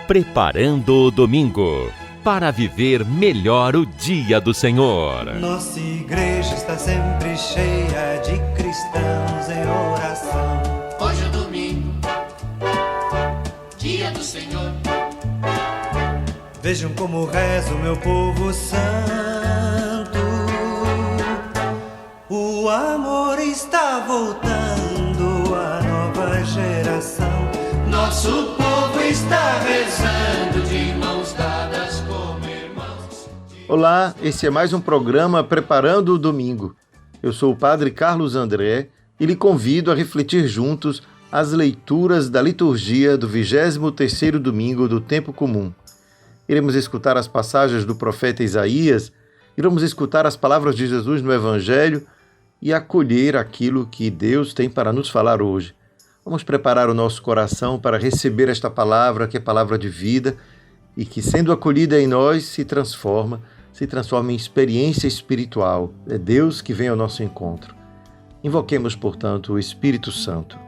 Preparando o Domingo, para viver melhor o dia do Senhor. Nossa igreja está sempre cheia de cristãos em oração. Hoje é domingo, dia do Senhor. Vejam como reza o meu povo santo. O amor está voltando à nova geração. Nosso povo está rezando de mãos dadas como irmãos. Olá, esse é mais um programa Preparando o Domingo. Eu sou o Padre Carlos André e lhe convido a refletir juntos as leituras da liturgia do 23º domingo do Tempo Comum. Iremos escutar as passagens do profeta Isaías, iremos escutar as palavras de Jesus no Evangelho e acolher aquilo que Deus tem para nos falar hoje. Vamos preparar o nosso coração para receber esta palavra, que é palavra de vida, e que, sendo acolhida em nós, se transforma em experiência espiritual. É Deus que vem ao nosso encontro. Invoquemos, portanto, o Espírito Santo.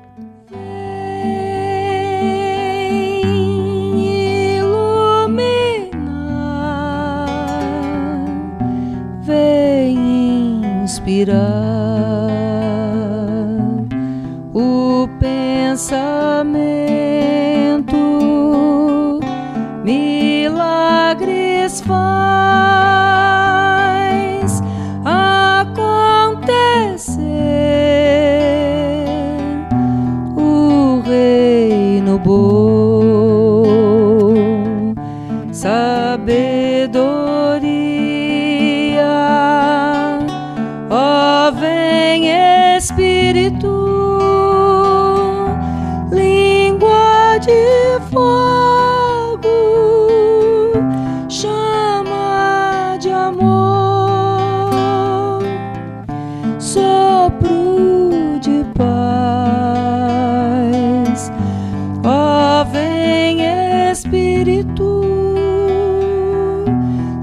Vem inspirar o pensamento, milagres faz acontecer, o reino bom, sabedoria, ó vem Espírito, de fogo, chama de amor, sopro de paz, ó vem Espírito,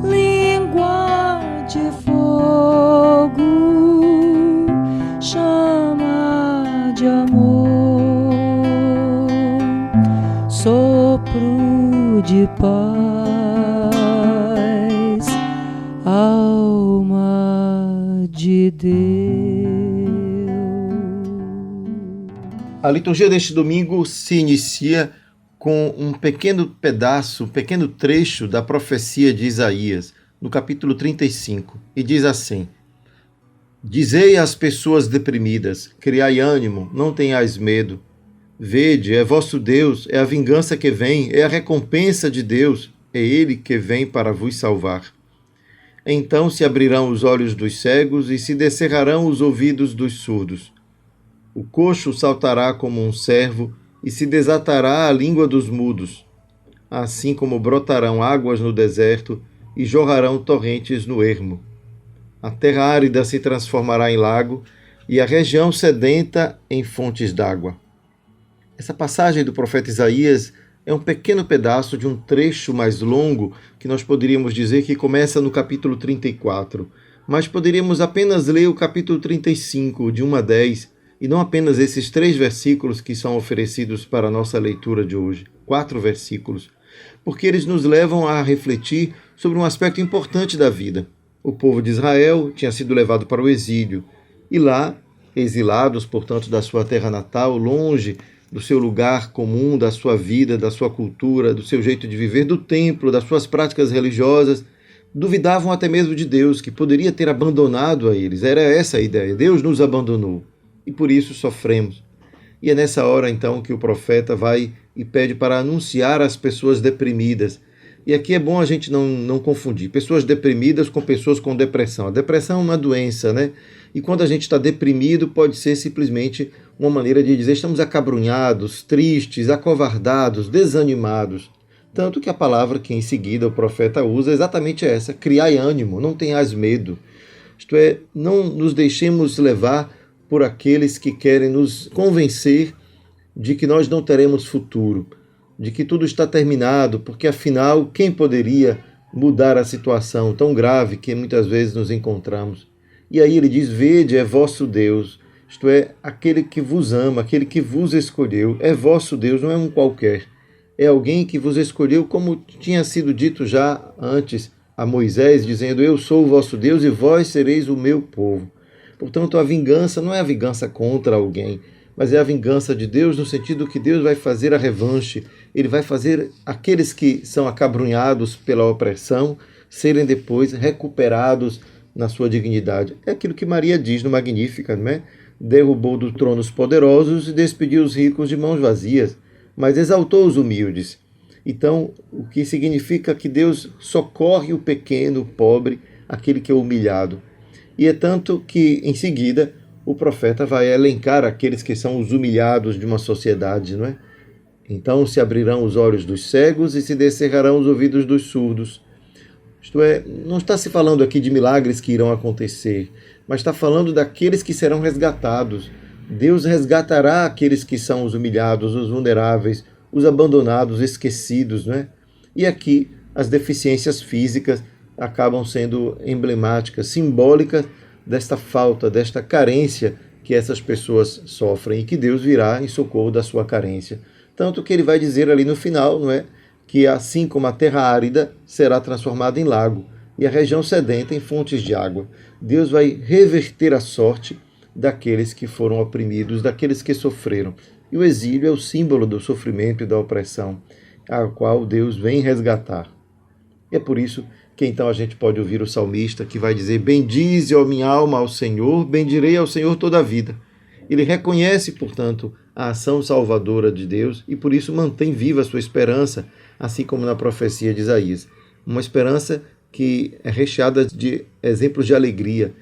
língua de fogo, chama de amor, sopro de paz, alma de Deus. A liturgia deste domingo se inicia com um pequeno pedaço, um pequeno trecho da profecia de Isaías, no capítulo 35, e diz assim: Dizei às pessoas deprimidas, criai ânimo, não tenhais medo. Vede, é vosso Deus, é a vingança que vem, é a recompensa de Deus, é Ele que vem para vos salvar. Então se abrirão os olhos dos cegos e se descerrarão os ouvidos dos surdos. O coxo saltará como um cervo e se desatará a língua dos mudos. Assim como brotarão águas no deserto e jorrarão torrentes no ermo. A terra árida se transformará em lago e a região sedenta em fontes d'água. Essa passagem do profeta Isaías é um pequeno pedaço de um trecho mais longo que nós poderíamos dizer que começa no capítulo 34, mas poderíamos apenas ler o capítulo 35, de 1 a 10, e não apenas esses 3 versículos que são oferecidos para a nossa leitura de hoje, 4 versículos, porque eles nos levam a refletir sobre um aspecto importante da vida. O povo de Israel tinha sido levado para o exílio, e lá, exilados, portanto, da sua terra natal, longe do seu lugar comum, da sua vida, da sua cultura, do seu jeito de viver, do templo, das suas práticas religiosas, duvidavam até mesmo de Deus, que poderia ter abandonado a eles. Era essa a ideia, Deus nos abandonou, e por isso sofremos. E é nessa hora, então, que o profeta vai e pede para anunciar às pessoas deprimidas. E aqui é bom a gente não confundir pessoas deprimidas com pessoas com depressão. A depressão é uma doença, né? E quando a gente está deprimido, pode ser simplesmente uma maneira de dizer estamos acabrunhados, tristes, acovardados, desanimados. Tanto que a palavra que em seguida o profeta usa é exatamente essa: criai ânimo, não tenhais medo. Isto é, não nos deixemos levar por aqueles que querem nos convencer de que nós não teremos futuro, de que tudo está terminado, porque afinal, quem poderia mudar a situação tão grave que muitas vezes nos encontramos? E aí ele diz: vede, é vosso Deus, isto é, aquele que vos ama, aquele que vos escolheu, é vosso Deus, não é um qualquer. é alguém que vos escolheu, como tinha sido dito já antes a Moisés, dizendo: eu sou o vosso Deus e vós sereis o meu povo. Portanto, a vingança não é a vingança contra alguém, mas é a vingança de Deus, no sentido que Deus vai fazer a revanche. Ele vai fazer aqueles que são acabrunhados pela opressão serem depois recuperados na sua dignidade. É aquilo que Maria diz no Magnífica, não é? Derrubou do trono os poderosos e despediu os ricos de mãos vazias, mas exaltou os humildes. Então, o que significa que Deus socorre o pequeno, o pobre, aquele que é humilhado. E é tanto que, em seguida, o profeta vai elencar aqueles que são os humilhados de uma sociedade, não é? Então se abrirão os olhos dos cegos e se descerrarão os ouvidos dos surdos. Isto é, não está se falando aqui de milagres que irão acontecer, mas está falando daqueles que serão resgatados. Deus resgatará aqueles que são os humilhados, os vulneráveis, os abandonados, esquecidos, não é? E aqui as deficiências físicas acabam sendo emblemáticas, simbólicas desta falta, desta carência que essas pessoas sofrem e que Deus virá em socorro da sua carência. Tanto que ele vai dizer ali no final, não é? Que assim como a terra árida será transformada em lago e a região sedenta em fontes de água. Deus vai reverter a sorte daqueles que foram oprimidos, daqueles que sofreram. E o exílio é o símbolo do sofrimento e da opressão, a qual Deus vem resgatar. É por isso que então a gente pode ouvir o salmista que vai dizer: bendize, ó minha alma, ao Senhor, bendirei ao Senhor toda a vida. Ele reconhece, portanto, a ação salvadora de Deus e por isso mantém viva a sua esperança, assim como na profecia de Isaías. Uma esperança que é recheada de exemplos de alegria.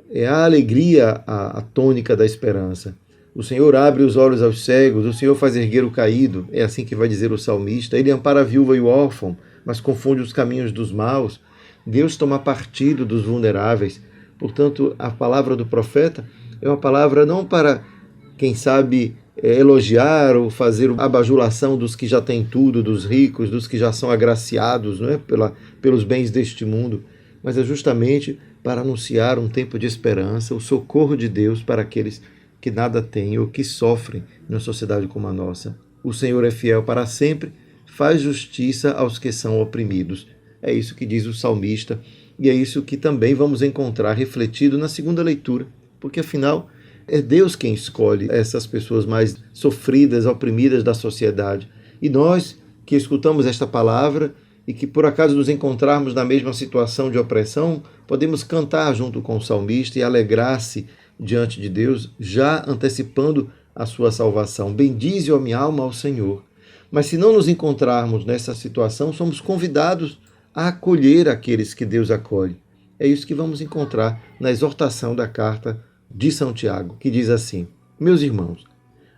É a alegria a tônica da esperança. O Senhor abre os olhos aos cegos, o Senhor faz erguer o caído, é assim que vai dizer o salmista. Ele ampara a viúva e o órfão, mas confunde os caminhos dos maus. Deus toma partido dos vulneráveis. Portanto, a palavra do profeta é uma palavra não para, quem sabe, elogiar ou fazer a bajulação dos que já têm tudo, dos ricos, dos que já são agraciados, não é? Pelos bens deste mundo, mas é justamente para anunciar um tempo de esperança, o socorro de Deus para aqueles que nada têm ou que sofrem numa sociedade como a nossa. O Senhor é fiel para sempre, faz justiça aos que são oprimidos. É isso que diz o salmista e é isso que também vamos encontrar refletido na segunda leitura, porque afinal é Deus quem escolhe essas pessoas mais sofridas, oprimidas da sociedade. E nós que escutamos esta palavra e que por acaso nos encontrarmos na mesma situação de opressão, podemos cantar junto com o salmista e alegrar-se diante de Deus, já antecipando a sua salvação. Bendize, ó minha alma, ao Senhor. Mas se não nos encontrarmos nessa situação, somos convidados a acolher aqueles que Deus acolhe. É isso que vamos encontrar na exortação da carta de São Tiago, que diz assim: meus irmãos,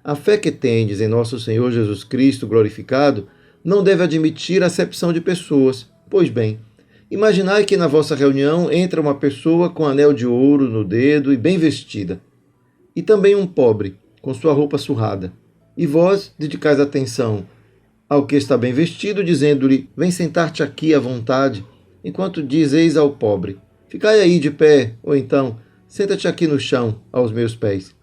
a fé que tendes em nosso Senhor Jesus Cristo glorificado não deve admitir acepção de pessoas. Pois bem, imaginai que na vossa reunião entra uma pessoa com anel de ouro no dedo e bem vestida, e também um pobre, com sua roupa surrada. E vós dedicais atenção ao que está bem vestido, dizendo-lhe: vem sentar-te aqui à vontade, enquanto dizeis ao pobre: ficai aí de pé, ou então, senta-te aqui no chão, aos meus pés.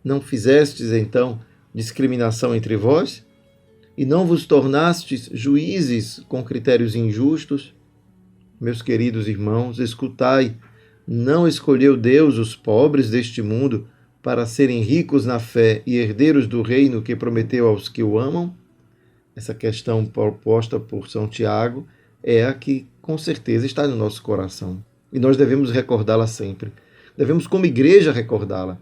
Não fizestes, então, discriminação entre vós? E não vos tornastes juízes com critérios injustos? Meus queridos irmãos, escutai, não escolheu Deus os pobres deste mundo para serem ricos na fé e herdeiros do reino que prometeu aos que o amam? Essa questão proposta por São Tiago é a que, com certeza, está no nosso coração. E nós devemos recordá-la sempre. Devemos, como igreja, recordá-la.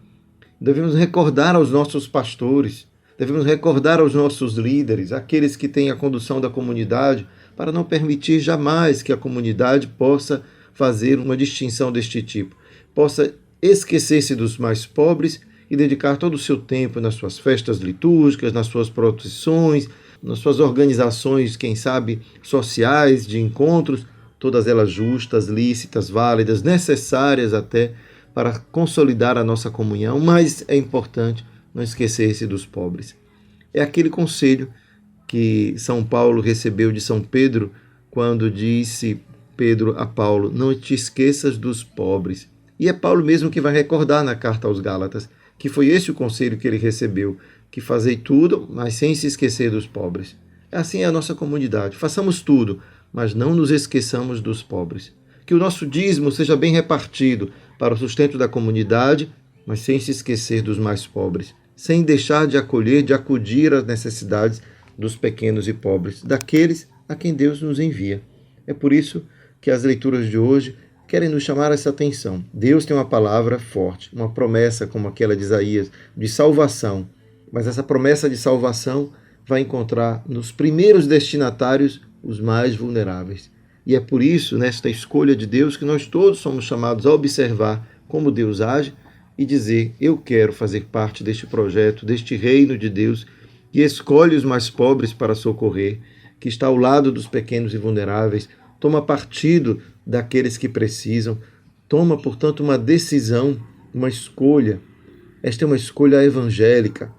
Devemos recordar aos nossos pastores, devemos recordar aos nossos líderes, aqueles que têm a condução da comunidade, para não permitir jamais que a comunidade possa fazer uma distinção deste tipo, possa esquecer-se dos mais pobres e dedicar todo o seu tempo nas suas festas litúrgicas, nas suas procissões, nas suas organizações, quem sabe, sociais, de encontros, todas elas justas, lícitas, válidas, necessárias até para consolidar a nossa comunhão, mas é importante não esquecer-se dos pobres. É aquele conselho que São Paulo recebeu de São Pedro, quando disse Pedro a Paulo: não te esqueças dos pobres. E é Paulo mesmo que vai recordar na carta aos Gálatas, que foi esse o conselho que ele recebeu, que fazei tudo, mas sem se esquecer dos pobres. Assim é a nossa comunidade. Façamos tudo, mas não nos esqueçamos dos pobres. Que o nosso dízimo seja bem repartido para o sustento da comunidade, mas sem se esquecer dos mais pobres, sem deixar de acolher, de acudir às necessidades dos pequenos e pobres, daqueles a quem Deus nos envia. É por isso que as leituras de hoje querem nos chamar essa atenção. Deus tem uma palavra forte, uma promessa como aquela de Isaías, de salvação. Mas essa promessa de salvação vai encontrar nos primeiros destinatários os mais vulneráveis. E é por isso, nesta escolha de Deus, que nós todos somos chamados a observar como Deus age e dizer: eu quero fazer parte deste projeto, deste reino de Deus, que escolhe os mais pobres para socorrer, que está ao lado dos pequenos e vulneráveis, toma partido daqueles que precisam, toma, portanto, uma decisão, uma escolha. Esta é uma escolha evangélica,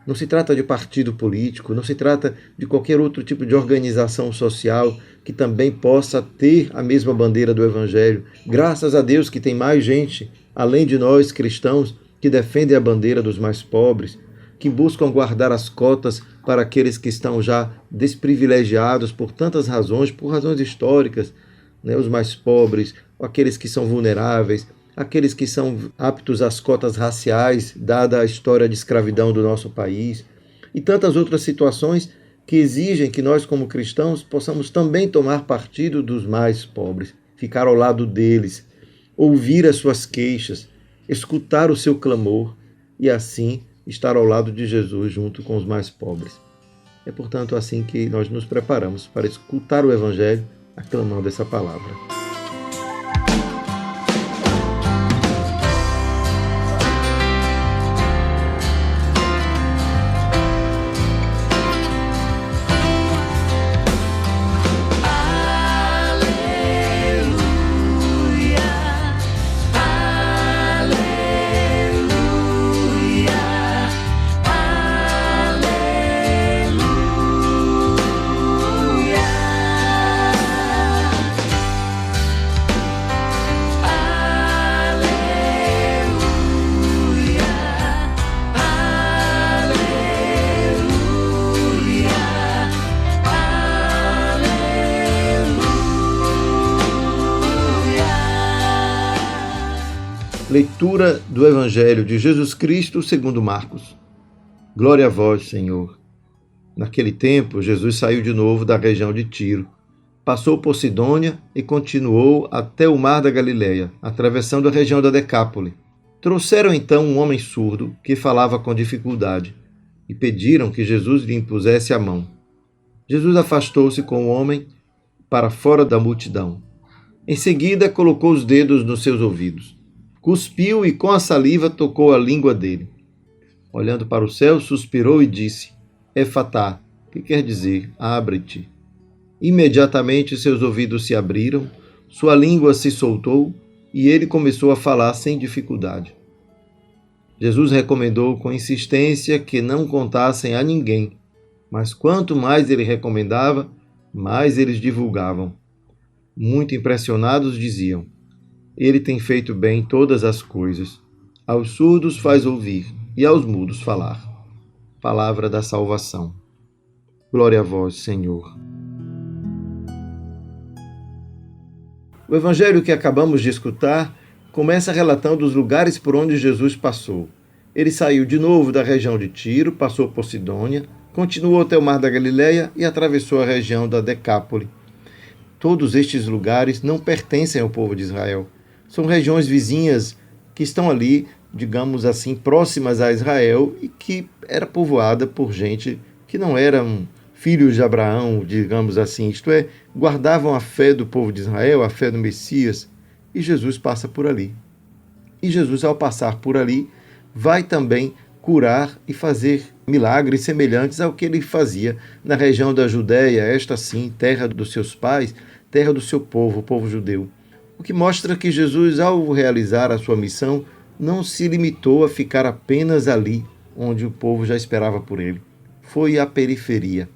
Não se trata de partido político, não se trata de qualquer outro tipo de organização social que também possa ter a mesma bandeira do Evangelho. Graças a Deus que tem mais gente, além de nós cristãos, que defendem a bandeira dos mais pobres, que buscam guardar as cotas para aqueles que estão já desprivilegiados por tantas razões, por razões históricas, os mais pobres, aqueles que são vulneráveis, aqueles que são aptos às cotas raciais, dada a história de escravidão do nosso país, e tantas outras situações que exigem que nós, como cristãos, possamos também tomar partido dos mais pobres, ficar ao lado deles, ouvir as suas queixas, escutar o seu clamor e, assim, estar ao lado de Jesus junto com os mais pobres. É, portanto, assim que nós nos preparamos para escutar o Evangelho, aclamando essa palavra. Leitura do Evangelho de Jesus Cristo segundo Marcos. Glória a vós, Senhor. Naquele tempo, Jesus saiu de novo da região de Tiro, passou por Sidônia e continuou até o mar da Galileia, atravessando a região da Decápole. Trouxeram então um homem surdo que falava com dificuldade e pediram que Jesus lhe impusesse a mão. Jesus afastou-se com o homem para fora da multidão. Em seguida, colocou os dedos nos seus ouvidos. Cuspiu e com a saliva tocou a língua dele. Olhando para o céu, suspirou e disse: Efatá, que quer dizer, abre-te. Imediatamente seus ouvidos se abriram, sua língua se soltou e ele começou a falar sem dificuldade. Jesus recomendou com insistência que não contassem a ninguém, mas quanto mais ele recomendava, mais eles divulgavam. Muito impressionados diziam: Ele tem feito bem todas as coisas. Aos surdos faz ouvir e aos mudos falar. Palavra da salvação. Glória a vós, Senhor. O evangelho que acabamos de escutar começa relatando os lugares por onde Jesus passou. Ele saiu de novo da região de Tiro, passou por Sidônia, continuou até o mar da Galileia e atravessou a região da Decápole. Todos estes lugares não pertencem ao povo de Israel. São regiões vizinhas que estão ali, digamos assim, próximas a Israel e que era povoada por gente que não eram filhos de Abraão, digamos assim, isto é, guardavam a fé do povo de Israel, a fé do Messias, e Jesus passa por ali. E Jesus, ao passar por ali, vai também curar e fazer milagres semelhantes ao que ele fazia na região da Judéia, esta sim, terra dos seus pais, terra do seu povo, o povo judeu. O que mostra que Jesus, ao realizar a sua missão, não se limitou a ficar apenas ali, onde o povo já esperava por ele. Foi à periferia.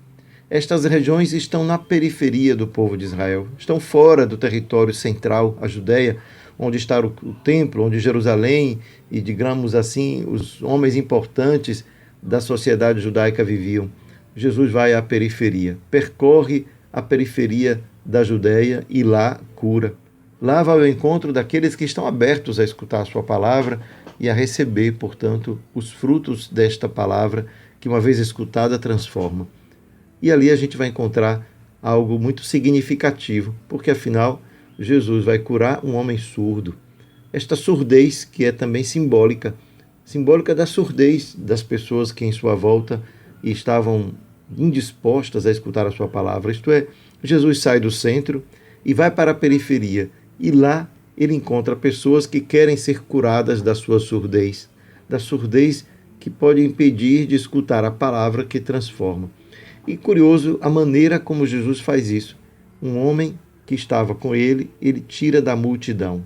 Estas regiões estão na periferia do povo de Israel, estão fora do território central, a Judéia, onde está o templo, onde Jerusalém e, digamos assim, os homens importantes da sociedade judaica viviam. Jesus vai à periferia, percorre a periferia da Judéia e lá cura. Lá vai ao encontro daqueles que estão abertos a escutar a sua palavra e a receber, portanto, os frutos desta palavra que, uma vez escutada, transforma. E ali a gente vai encontrar algo muito significativo, porque afinal Jesus vai curar um homem surdo. Esta surdez que é também simbólica da surdez das pessoas que em sua volta estavam indispostas a escutar a sua palavra. Isto é, Jesus sai do centro e vai para a periferia, e lá ele encontra pessoas que querem ser curadas da sua surdez, da surdez que pode impedir de escutar a palavra que transforma. E curioso a maneira como Jesus faz isso. Um homem que estava com ele, ele tira da multidão.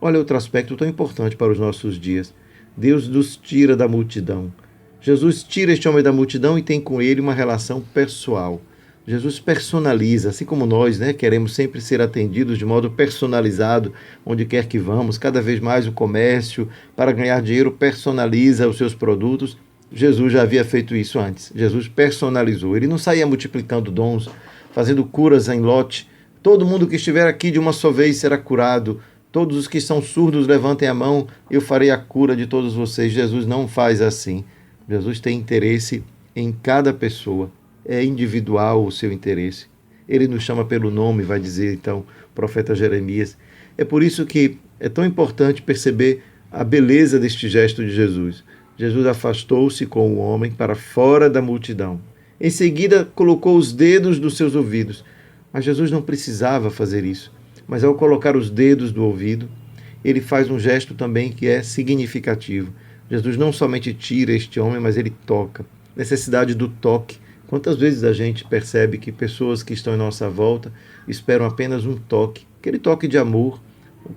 Olha outro aspecto tão importante para os nossos dias. Deus nos tira da multidão. Jesus tira este homem da multidão e tem com ele uma relação pessoal. Jesus personaliza, assim como nós, queremos sempre ser atendidos de modo personalizado, onde quer que vamos. Cada vez mais o comércio, para ganhar dinheiro, personaliza os seus produtos. Jesus já havia feito isso antes. Jesus personalizou. Ele não saía multiplicando dons, fazendo curas em lote. Todo mundo que estiver aqui de uma só vez será curado. Todos os que são surdos levantem a mão, eu farei a cura de todos vocês. Jesus não faz assim. Jesus tem interesse em cada pessoa. É individual o seu interesse. Ele nos chama pelo nome, vai dizer então o profeta Jeremias. É por isso que é tão importante perceber a beleza deste gesto de Jesus. Jesus afastou-se com o homem para fora da multidão. Em seguida, colocou os dedos nos seus ouvidos. Mas Jesus não precisava fazer isso. Mas ao colocar os dedos do ouvido, ele faz um gesto também que é significativo. Jesus não somente tira este homem, mas ele toca. Necessidade do toque. Quantas vezes a gente percebe que pessoas que estão em nossa volta esperam apenas um toque, aquele toque de amor,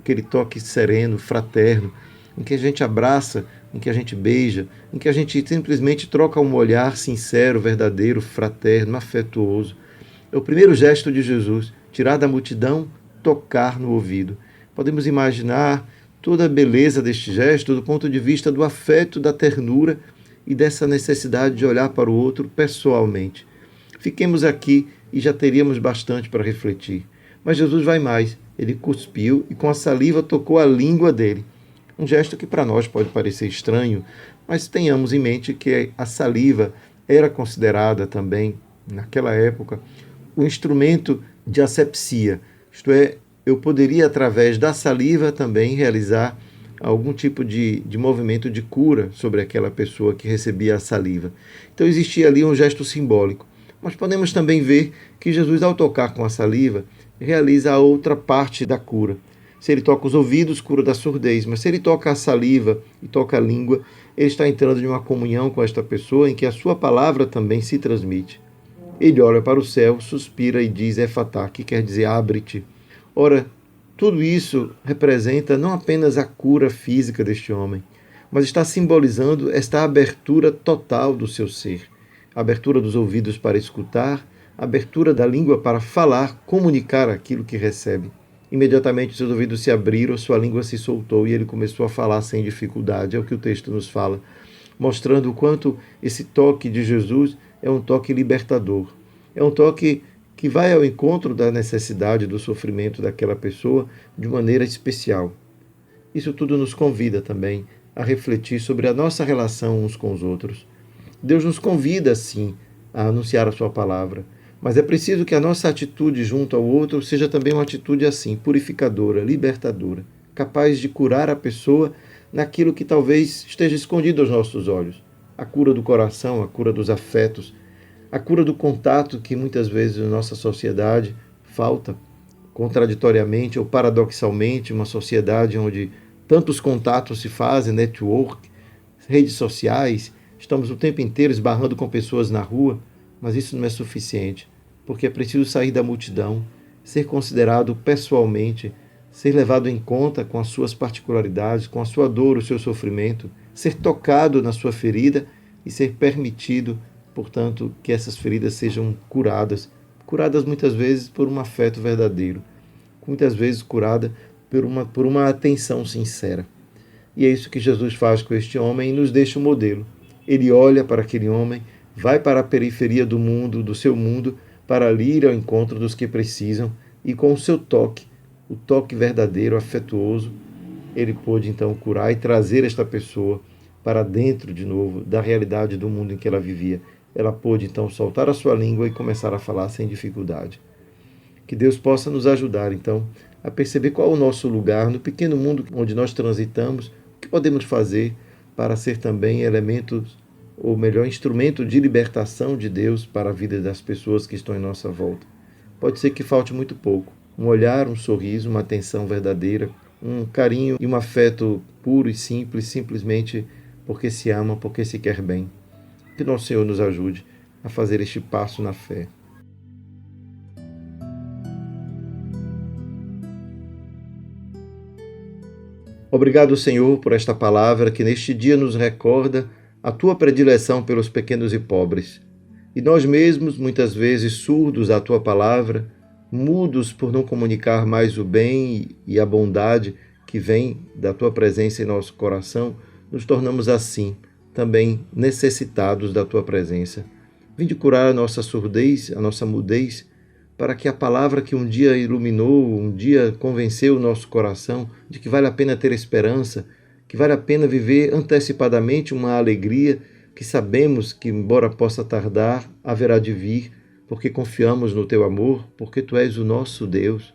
aquele toque sereno, fraterno, em que a gente abraça, em que a gente beija, em que a gente simplesmente troca um olhar sincero, verdadeiro, fraterno, afetuoso. É o primeiro gesto de Jesus, tirar da multidão, tocar no ouvido. Podemos imaginar toda a beleza deste gesto do ponto de vista do afeto, da ternura e dessa necessidade de olhar para o outro pessoalmente. Fiquemos aqui e já teríamos bastante para refletir. Mas Jesus vai mais. Ele cuspiu e com a saliva tocou a língua dele. Um gesto que para nós pode parecer estranho, mas tenhamos em mente que a saliva era considerada também, naquela época, um instrumento de asepsia. Isto é, eu poderia, através da saliva, também realizar algum tipo de movimento de cura sobre aquela pessoa que recebia a saliva. Então existia ali um gesto simbólico. Mas podemos também ver que Jesus, ao tocar com a saliva, realiza a outra parte da cura. Se ele toca os ouvidos, cura da surdez, mas se ele toca a saliva e toca a língua, ele está entrando em uma comunhão com esta pessoa em que a sua palavra também se transmite. Ele olha para o céu, suspira e diz Efatá, que quer dizer abre-te. Ora, tudo isso representa não apenas a cura física deste homem, mas está simbolizando esta abertura total do seu ser. A abertura dos ouvidos para escutar, a abertura da língua para falar, comunicar aquilo que recebe. Imediatamente seus ouvidos se abriram, sua língua se soltou e ele começou a falar sem dificuldade. É o que o texto nos fala, mostrando o quanto esse toque de Jesus é um toque libertador. É um toque que vai ao encontro da necessidade, do sofrimento daquela pessoa de maneira especial. Isso tudo nos convida também a refletir sobre a nossa relação uns com os outros. Deus nos convida, sim, a anunciar a sua palavra, mas é preciso que a nossa atitude junto ao outro seja também uma atitude assim, purificadora, libertadora, capaz de curar a pessoa naquilo que talvez esteja escondido aos nossos olhos. A cura do coração, a cura dos afetos, a cura do contato que muitas vezes na nossa sociedade falta, contraditoriamente ou paradoxalmente, uma sociedade onde tantos contatos se fazem, network, redes sociais, estamos o tempo inteiro esbarrando com pessoas na rua, mas isso não é suficiente, porque é preciso sair da multidão, ser considerado pessoalmente, ser levado em conta com as suas particularidades, com a sua dor, o seu sofrimento, ser tocado na sua ferida e ser permitido, portanto, que essas feridas sejam curadas muitas vezes por um afeto verdadeiro, muitas vezes curada por uma atenção sincera. E é isso que Jesus faz com este homem e nos deixa o modelo. Ele olha para aquele homem, vai para a periferia do mundo, do seu mundo, para ali ir ao encontro dos que precisam, e com o seu toque, o toque verdadeiro, afetuoso, ele pôde então curar e trazer esta pessoa para dentro de novo da realidade do mundo em que ela vivia. Ela pôde então soltar a sua língua e começar a falar sem dificuldade. Que Deus possa nos ajudar então a perceber qual é o nosso lugar no pequeno mundo onde nós transitamos, o que podemos fazer para ser também elementos, ou melhor, instrumento de libertação de Deus para a vida das pessoas que estão em nossa volta. Pode ser que falte muito pouco. Um olhar, um sorriso, uma atenção verdadeira, um carinho e um afeto puro e simples, simplesmente porque se ama, porque se quer bem. Que nosso Senhor nos ajude a fazer este passo na fé. Obrigado, Senhor, por esta palavra que neste dia nos recorda a Tua predileção pelos pequenos e pobres. E nós mesmos, muitas vezes surdos à Tua palavra, mudos por não comunicar mais o bem e a bondade que vem da Tua presença em nosso coração, nos tornamos assim, também necessitados da Tua presença. Vinde curar a nossa surdez, a nossa mudez, para que a palavra que um dia iluminou, um dia convenceu o nosso coração de que vale a pena ter esperança, que vale a pena viver antecipadamente uma alegria que sabemos que, embora possa tardar, haverá de vir, porque confiamos no Teu amor, porque Tu és o nosso Deus.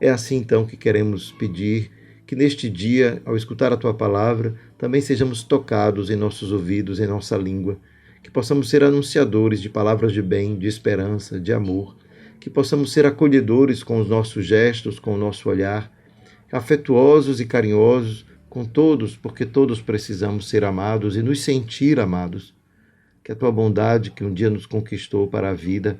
É assim então que queremos pedir que neste dia, ao escutar a Tua palavra, também sejamos tocados em nossos ouvidos, em nossa língua, que possamos ser anunciadores de palavras de bem, de esperança, de amor, que possamos ser acolhedores com os nossos gestos, com o nosso olhar, afetuosos e carinhosos com todos, porque todos precisamos ser amados e nos sentir amados. Que a Tua bondade, que um dia nos conquistou para a vida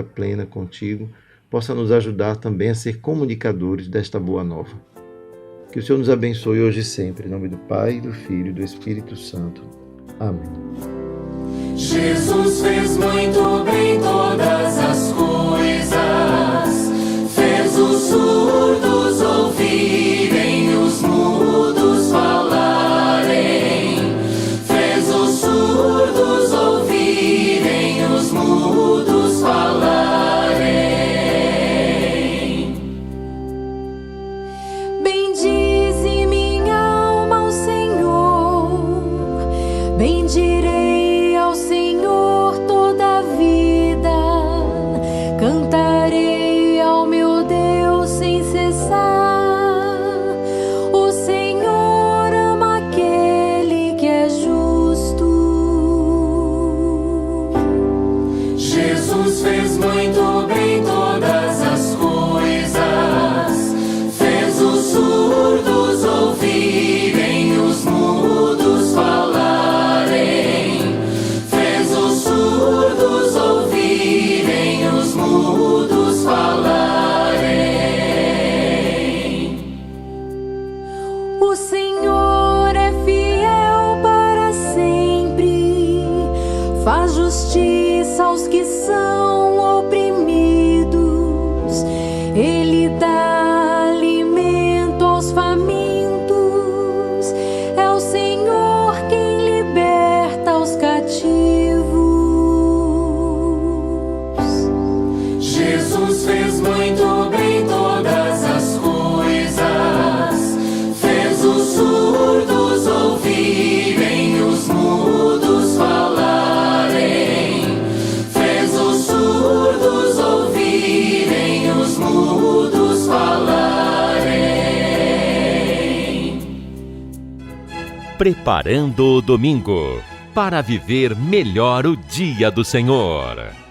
plena contigo, possa nos ajudar também a ser comunicadores desta boa nova. Que o Senhor nos abençoe hoje e sempre, em nome do Pai, do Filho e do Espírito Santo. Amém. Jesus fez muito bem todas as coisas, fez os surdos ouvirem, os mudos falarem, fez os surdos ouvirem, os mudos falarem. Bendize minha alma ao Senhor, bendirei ao Senhor toda a vida, cantarei ao meu Deus sem cessar. O Senhor ama aquele que é justo. Jesus fez muito bem todas as coisas, fez os surdos ouvirem, os mudos falarem, fez os surdos ouvirem, os mudos falarem. O Senhor é fiel para sempre, faz justiça aos que são oprimidos, Ele dá alimento aos famintos, é o Senhor quem liberta os cativos. Jesus fez muito bem todas as coisas, fez os surdos ouvirem, os mudos falarem, fez os surdos ouvirem, os mudos falarem. Preparando o domingo para viver melhor o dia do Senhor.